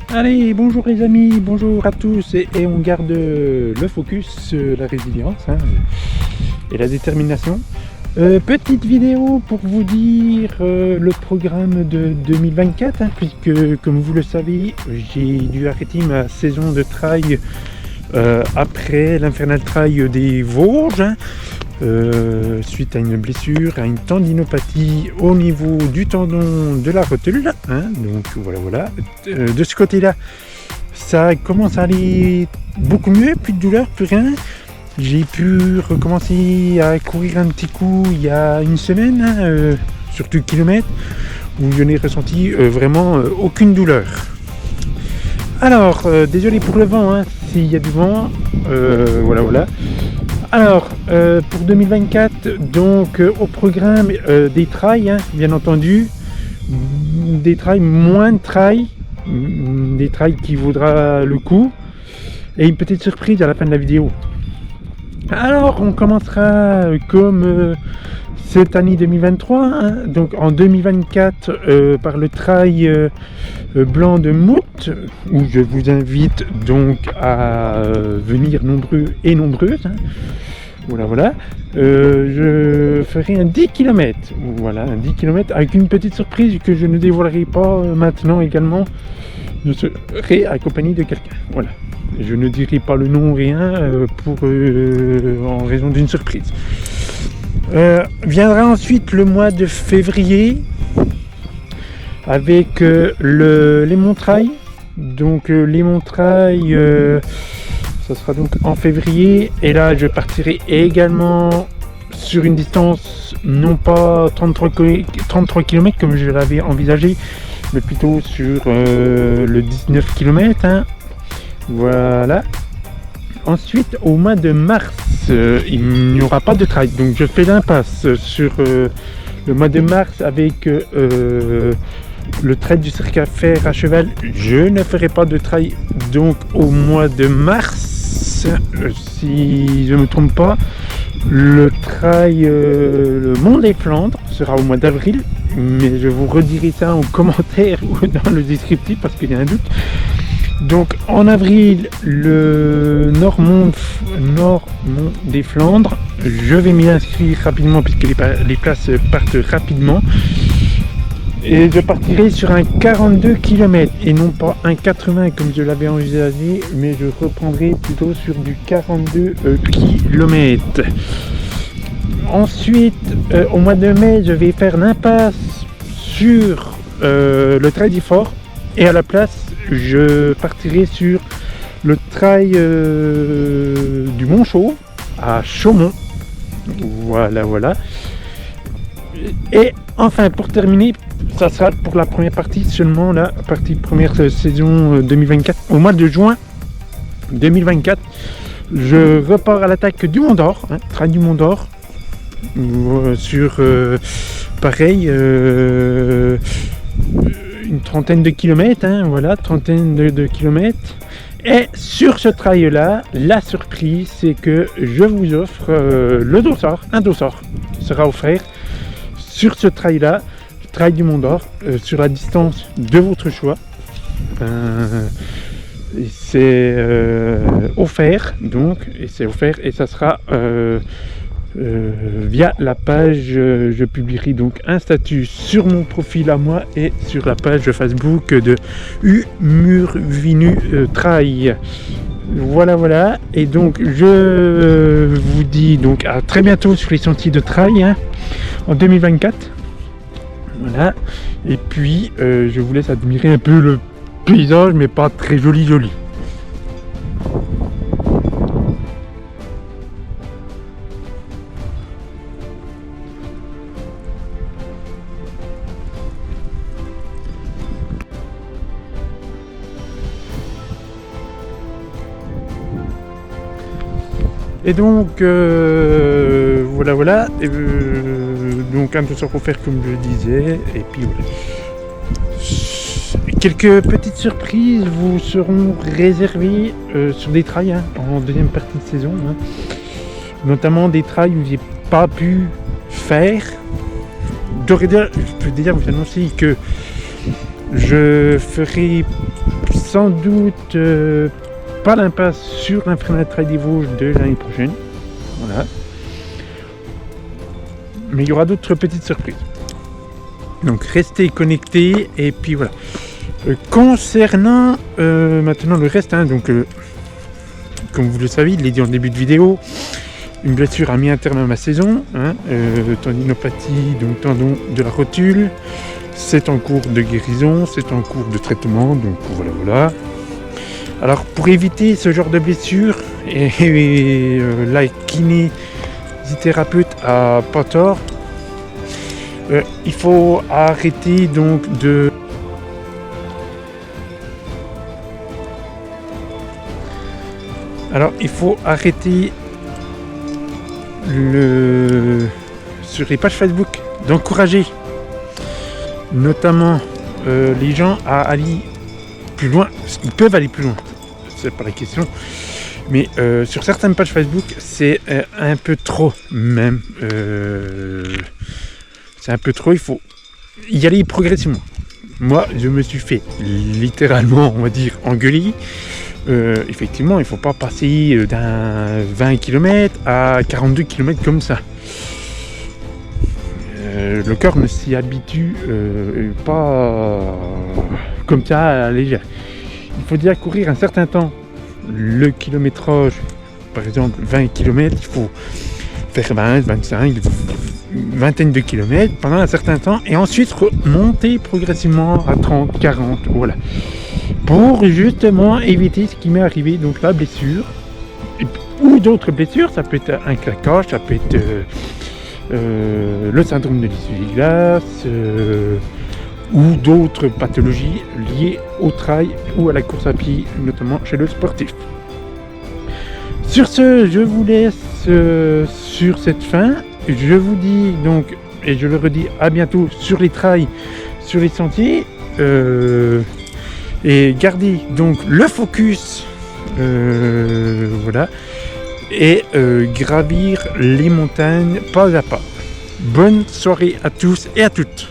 Allez, bonjour les amis, bonjour à tous et on garde le focus, la résilience et la détermination. Petite vidéo pour vous dire le programme de 2024, puisque comme vous le savez, j'ai dû arrêter ma saison de trail après l'Infernal Trail des Vosges, suite à une blessure, à une tendinopathie au niveau du tendon de la rotule, donc voilà. De ce côté-là, ça commence à aller beaucoup mieux, plus de douleur, plus rien. J'ai pu recommencer à courir un petit coup il y a une semaine, sur 2 kilomètres, où je n'ai ressenti vraiment aucune douleur. Alors, désolé pour le vent, s'il y a du vent, voilà. Alors, pour 2024, donc au programme des trails, bien entendu, des trails, moins de trails, des trails qui vaudra le coup, et une petite surprise à la fin de la vidéo. Alors, on commencera comme cette année 2023, donc en 2024 par le trail blanc de Mout, où je vous invite donc à venir nombreux et nombreuses. Voilà. Je ferai un 10 km, un 10 km avec une petite surprise que je ne dévoilerai pas maintenant également. Je serai accompagné de quelqu'un, voilà. Je ne dirai pas le nom, rien, en raison d'une surprise. Viendra ensuite le mois de février avec les Montrailles. Donc les Montrailles, ça sera donc en février. Et là, je partirai également sur une distance, non pas 33 km comme je l'avais envisagé, mais plutôt sur le 19 km. Voilà. Ensuite, au mois de mars, il n'y aura pas de trail, donc je fais l'impasse sur le mois de mars avec le trail du cercle à fer à cheval. Je ne ferai pas de trail donc au mois de mars, si je ne me trompe pas. Le trail le Mont des Flandres sera au mois d'avril, mais je vous redirai ça en commentaire ou dans le descriptif parce qu'il y a un doute. Donc en avril, le Nord-Mont des Flandres, je vais m'y inscrire rapidement puisque les places partent rapidement. Et je partirai sur un 42 km et non pas un 80 comme je l'avais envisagé, mais je reprendrai plutôt sur du 42 km. Ensuite, au mois de mai, je vais faire l'impasse sur le trail d'Ifort et à la place, je partirai sur le trail du Mont Chauve à Chaumont. Voilà. Et enfin, pour terminer, ça sera pour la première partie seulement, la partie première saison 2024. Au mois de juin 2024, je repars à l'attaque du Mont d'Or, trail du Mont d'Or, sur pareil, une trentaine de kilomètres, trentaine de kilomètres. Et sur ce trail là, la surprise c'est que je vous offre un dossard sera offert sur ce trail là, trail du Mont d'Or, sur la distance de votre choix. C'est offert donc, et ça sera via la page, je publierai donc un statut sur mon profil à moi et sur la page Facebook de Umurvinu Trail. Voilà, et donc je vous dis donc à très bientôt sur les sentiers de trail en 2024. Voilà, et puis je vous laisse admirer un peu le paysage, mais pas très joli. Et donc voilà. Donc un dossard offert comme je disais, et puis voilà. Quelques petites surprises vous seront réservées sur des trails en deuxième partie de saison, notamment des trails où j'ai pas pu faire. Je peux déjà vous annoncer que je ferai sans doute pas l'impasse sur l'Infernal Trail des Vosges de l'année prochaine. Voilà. Mais il y aura d'autres petites surprises. Donc restez connectés et puis voilà. Concernant maintenant le reste, comme vous le savez, il est dit en début de vidéo, une blessure a mis un terme à ma saison, tendinopathie, donc tendon de la rotule. C'est en cours de guérison, c'est en cours de traitement, donc voilà. Alors pour éviter ce genre de blessure, la kinésithérapeute a pas tort, il faut arrêter donc de... Alors il faut arrêter sur les pages Facebook d'encourager notamment les gens à aller plus loin. Ils peuvent aller plus loin, c'est pas la question, mais sur certaines pages Facebook c'est un peu trop même, c'est un peu trop, il faut y aller progressivement. Moi je me suis fait littéralement, on va dire, engueuler. Effectivement, il ne faut pas passer d'un 20 km à 42 km comme ça. Le corps ne s'y habitue pas comme ça à la légère. Il faut déjà courir un certain temps. Le kilométrage, par exemple 20 km, il faut faire 20, 25, une vingtaine de kilomètres pendant un certain temps et ensuite monter progressivement à 30, 40, voilà. Pour justement éviter ce qui m'est arrivé, donc la blessure, ou d'autres blessures, ça peut être un claquage, ça peut être le syndrome de l'essuie-glace, ou d'autres pathologies liées au trail ou à la course à pied, notamment chez le sportif. Sur ce, je vous laisse sur cette fin. Je vous dis donc, et je le redis, à bientôt sur les trails, sur les sentiers. Et gardez donc le focus, voilà, et gravir les montagnes pas à pas. Bonne soirée à tous et à toutes.